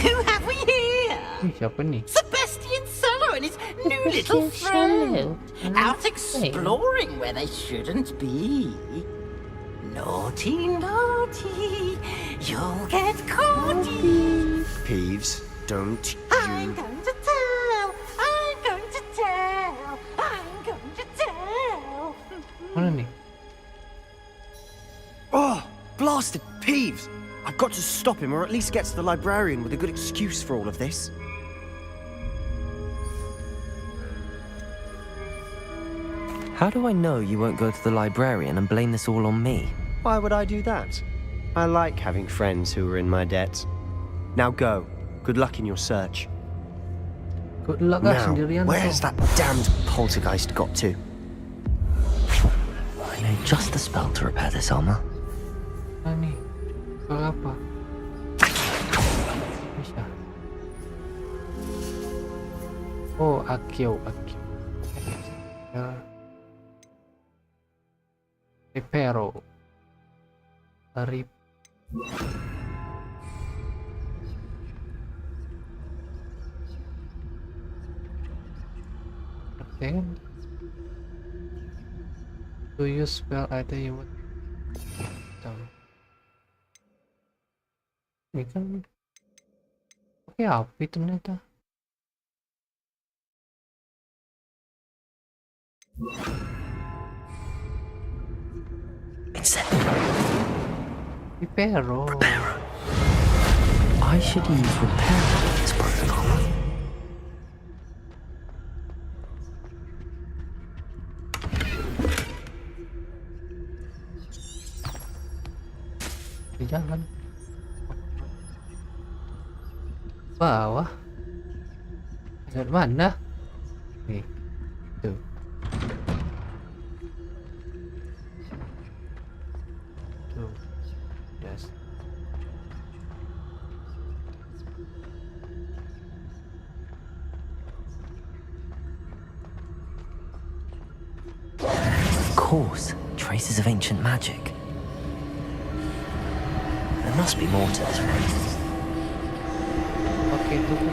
Who have we here? Siapa ni? Sebastian Sallow and his new little friend. Out exploring where they shouldn't be. Naughty, naughty. You'll get caught. Peeves, don't I'm going to tell. I'm going to tell. I'm going to tell. Mana ni? Oh, blasted Peeves! I've got to stop him, or at least get to the librarian with a good excuse for all of this. How do I know you won't go to the librarian and blame this all on me? Why would I do that? I like having friends who are in my debt. Now go. Good luck in your search. Good luck lah Now, sendirian. where's that damned poltergeist got to? I know just the spell to repair this armor. Mana ni? Soal apa? Bisa. Oh, Akio. Reparo. Then do you spell either you would tahu. Ini kan pakai api ternyata. Reparo. I should use repair on this broken armor. Jangan. Bawah. Ada mana? Nih. Tuh. Tuh. Yes. Of course, traces of ancient magic. There must be more to this room. Okay, tunggu.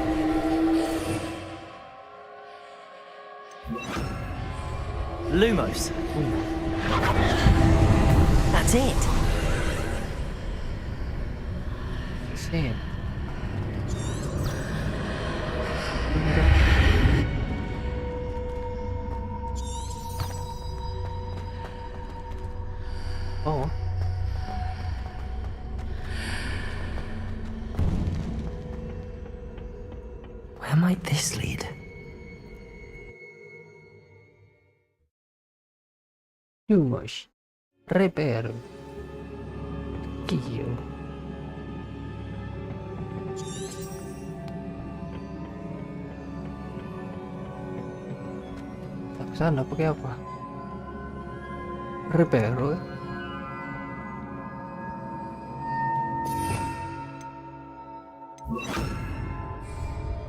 Lumos. That's it. Same. Oh. Where might this lead? Lumos. Reparo. Kio. ke sana pakai apa? Reparo kan?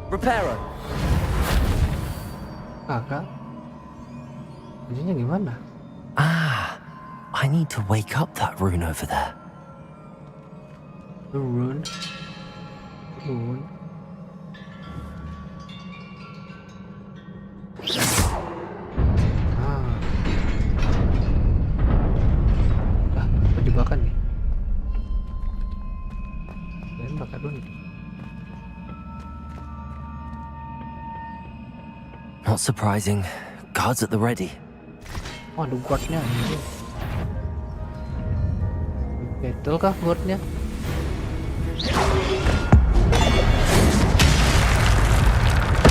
Reparo. Kakak, kuncinya gimana? Ah, I need to wake up that rune over there. The rune. Rune. Jebakan nih. Dan bakal dulu. Not surprising. Guards at the ready. Oh, ada guardnya ini. Battle kah guardnya?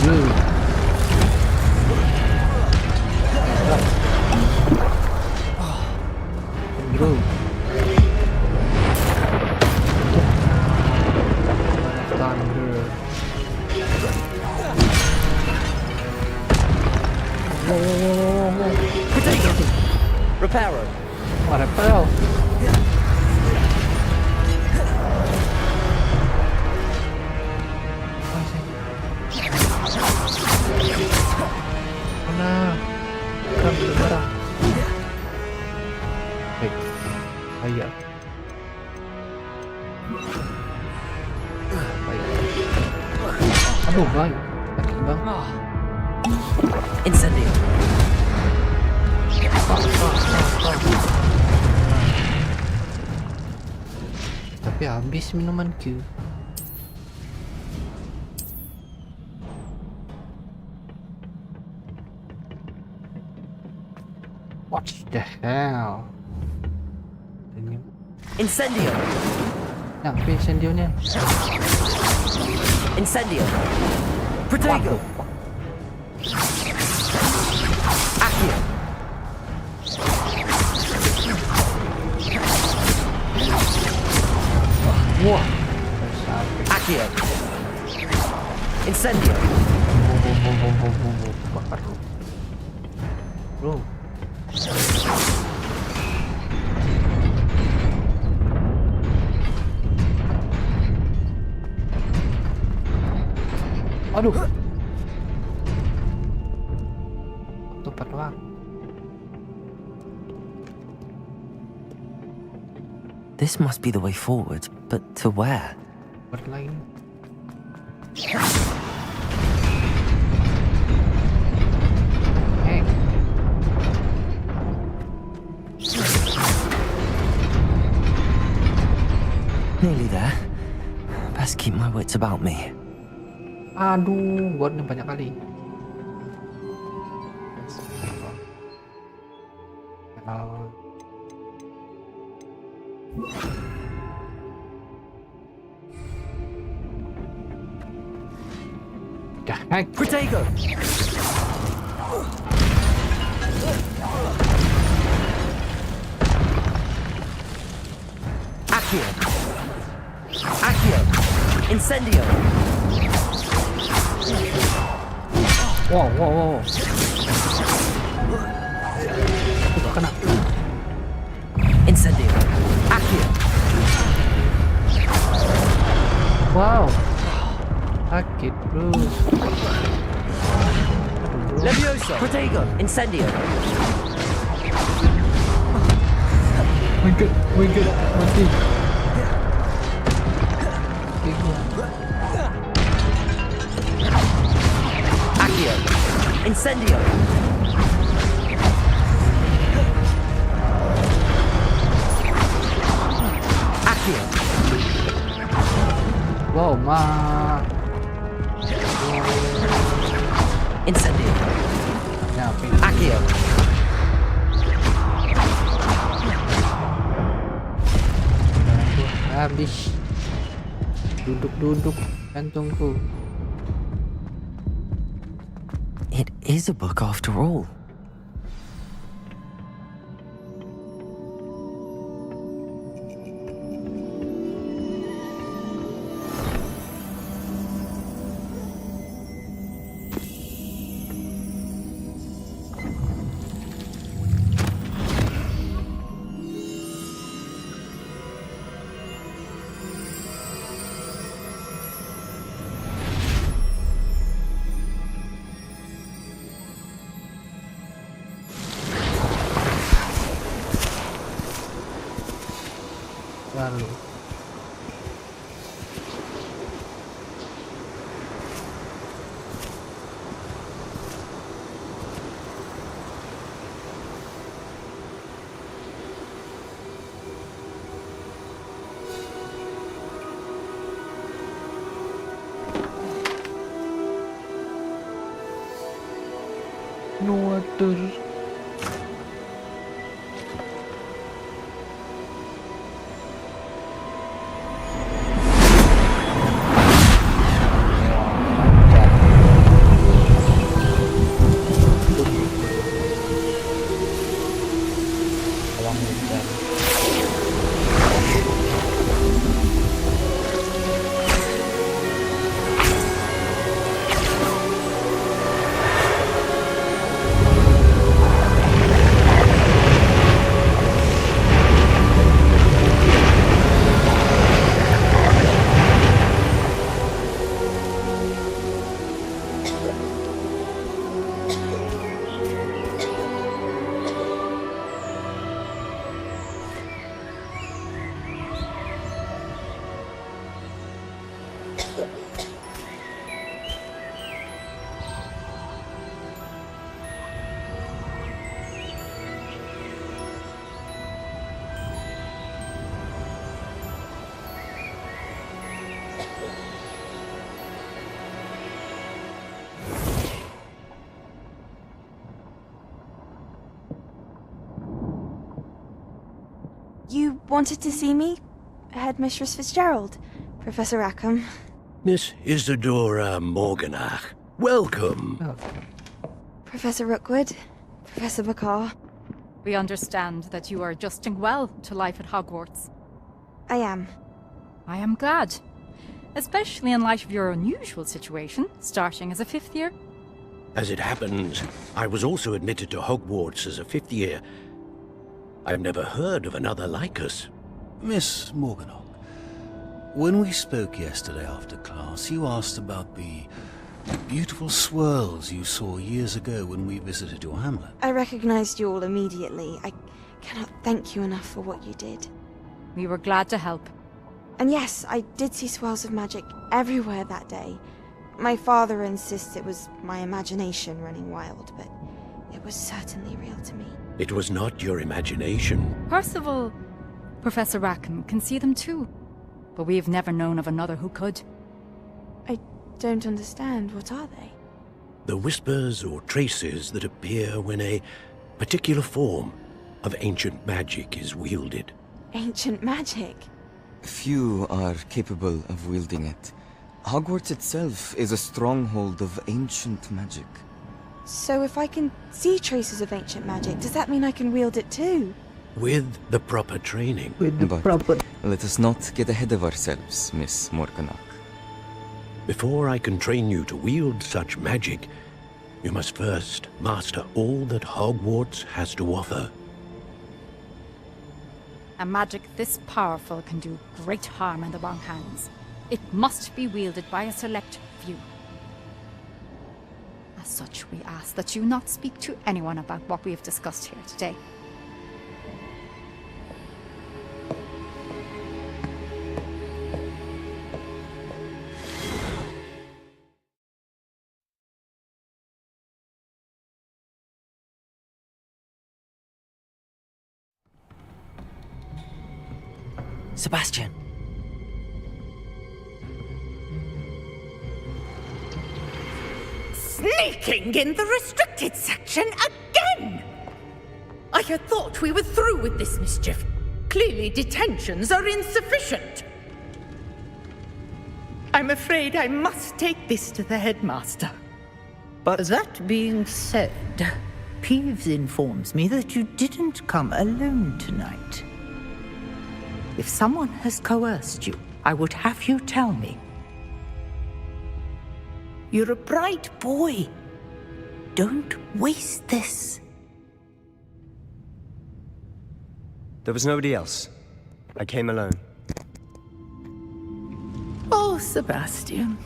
Blue. Bro. Thunder. Potato. Reparo. What a pearl. Mana? Barang. Baik. Ayah. Aduh, bang. Sakit bang. Incendio. Tapi habis minumanku. What the hell? Incendio. Nah, apa incendionya? Incendio. Protego. Accio. Wah. Accio. Incendio. Bakar lu. Bro. Aduh. Tepat waktu. This must be the way forward, but to where? Buat lagi. Hey. Nearly there. Best keep my wits about me. Aduh, guardnya banyak kali. The heck? Protego. Accio. Accio. Incendio. Wow, wow, wow. Tidak kena. Incendio. Accio. Wow. Sakit, bro. Levioso. Protego. Incendio. My god, mati. Accio. Incendio. Accio. Wow, ma. Incendio. Ya, oke. Accio. Habis. Duduk kantongku. It is a book after all. lalu. No water. You wanted to see me? Headmistress Fitzgerald? Professor Rackham? Miss Isadora Morganach, welcome. Professor Rookwood? Professor Bakar? We understand that you are adjusting well to life at Hogwarts. I am. I am glad. Especially in light of your unusual situation, starting as a 5th year. As it happens, I was also admitted to Hogwarts as a 5th year. I've never heard of another like us. Miss Morganach, when we spoke yesterday after class, you asked about the beautiful swirls you saw years ago when we visited your hamlet. I recognized you all immediately. I cannot thank you enough for what you did. We were glad to help. And yes, I did see swirls of magic everywhere that day. My father insists it was my imagination running wild, but it was certainly real to me. It was not your imagination. Percival, Professor Rackham can see them too. But we have never known of another who could. I don't understand. What are they? The whispers or traces that appear when a particular form of ancient magic is wielded. Ancient magic? Few are capable of wielding it. Hogwarts itself is a stronghold of ancient magic. So if I can see traces of ancient magic, does that mean I can wield it too? With the proper training. But let us not get ahead of ourselves, Miss Morganach. Before I can train you to wield such magic, you must first master all that Hogwarts has to offer. A magic this powerful can do great harm in the wrong hands. It must be wielded by a select few. As such, we ask that you not speak to anyone about what we have discussed here today. Sebastian. Sneaking in the restricted section again! I had thought we were through with this mischief. Clearly detentions are insufficient. I'm afraid I must take this to the headmaster. But that being said, Peeves informs me that you didn't come alone tonight. If someone has coerced you, I would have you tell me. You're a bright boy. Don't waste this. There was nobody else. I came alone. Oh, Sebastian.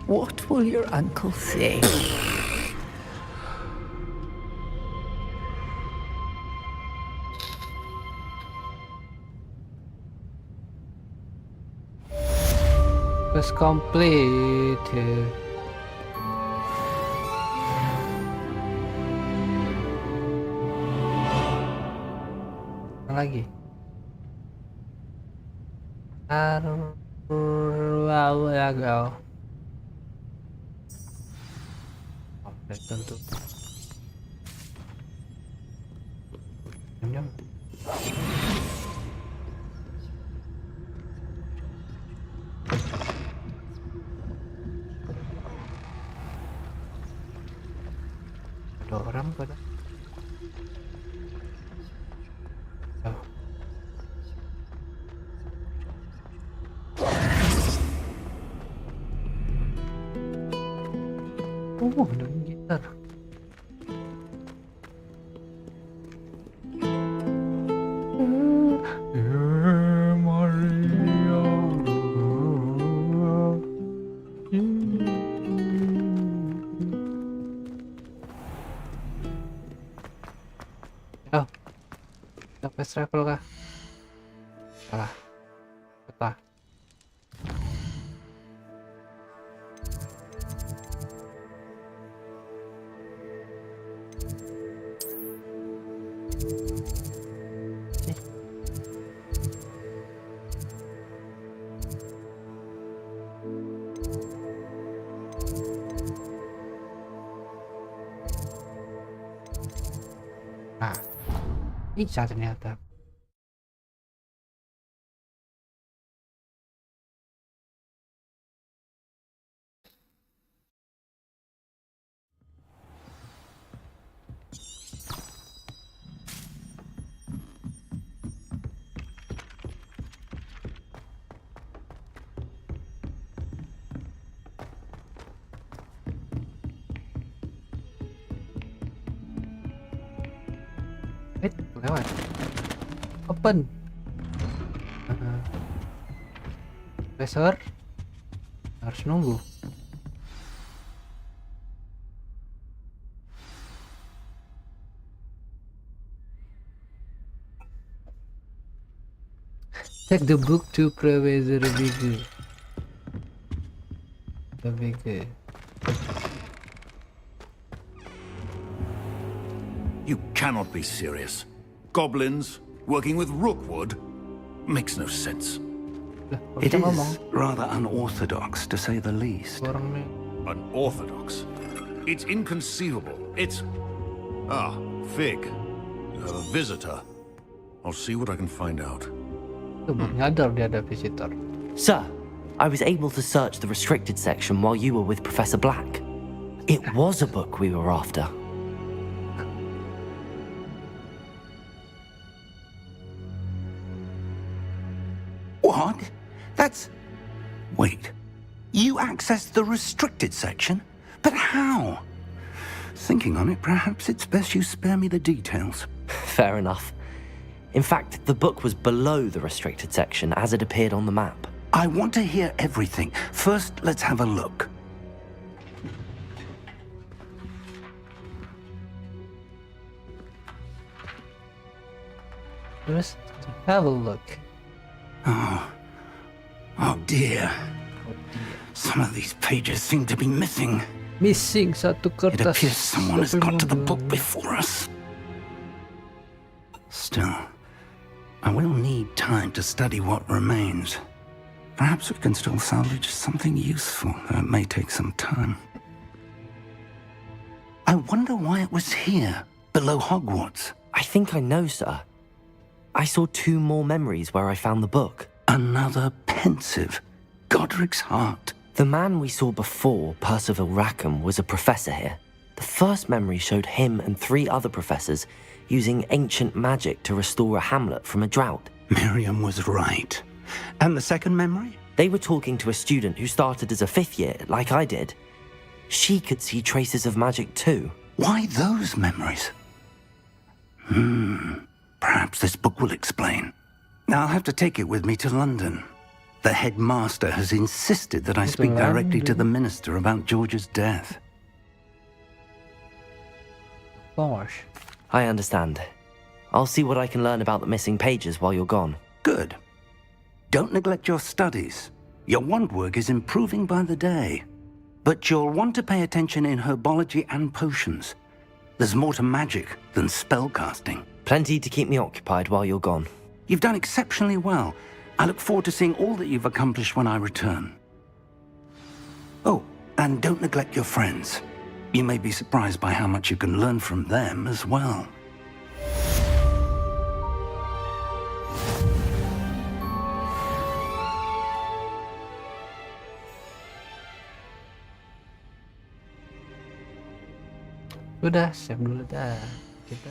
What will your uncle say? Quest complete. Apa lagi? Wow. Oke, tentu. Jam. Ada orang pada. Oh, ada gitar. Oh, kita fast travel kah? Salah. Peta. Nah, bisa ternyata. Lewat. Open. Profesor harus nunggu. Take the book to Professor Big. The Big. You cannot be serious. Goblins working with Rookwood makes no sense. It is rather unorthodox, to say the least. Unorthodox? It's inconceivable. It's... Ah, Fig. You have a visitor. I'll see what I can find out. Nyadar dia ada visitor. Sir, I was able to search the restricted section while you were with Professor Black. It was a book we were after. What? That's... Wait. You accessed the restricted section? But how? Thinking on it, perhaps it's best you spare me the details. Fair enough. In fact, the book was below the restricted section as it appeared on the map. I want to hear everything. First, let's have a look. Let's have a look. Oh dear. Some of these pages seem to be missing. Missing satu kertas. It appears someone has got to the book before us. Still, I will need time to study what remains. Perhaps we can still salvage something useful, though it may take some time. I wonder why it was here, below Hogwarts. I think I know, sir. I saw 2 more memories where I found the book. Another pensive. Godric's heart. The man we saw before, Percival Rackham, was a professor here. The first memory showed him and 3 other professors using ancient magic to restore a hamlet from a drought. Miriam was right. And the second memory? They were talking to a student who started as a 5th year, like I did. She could see traces of magic too. Why those memories? Perhaps this book will explain. I'll have to take it with me to London. The headmaster has insisted that I speak directly to the minister about George's death. Gosh. I understand. I'll see what I can learn about the missing pages while you're gone. Good. Don't neglect your studies. Your wand work is improving by the day. But you'll want to pay attention in herbology and potions. There's more to magic than spellcasting. Plenty to keep me occupied while you're gone. You've done exceptionally well. I look forward to seeing all that you've accomplished when I return. Oh, and don't neglect your friends. You may be surprised by how much you can learn from them as well. Udah, save dulu dah. Kita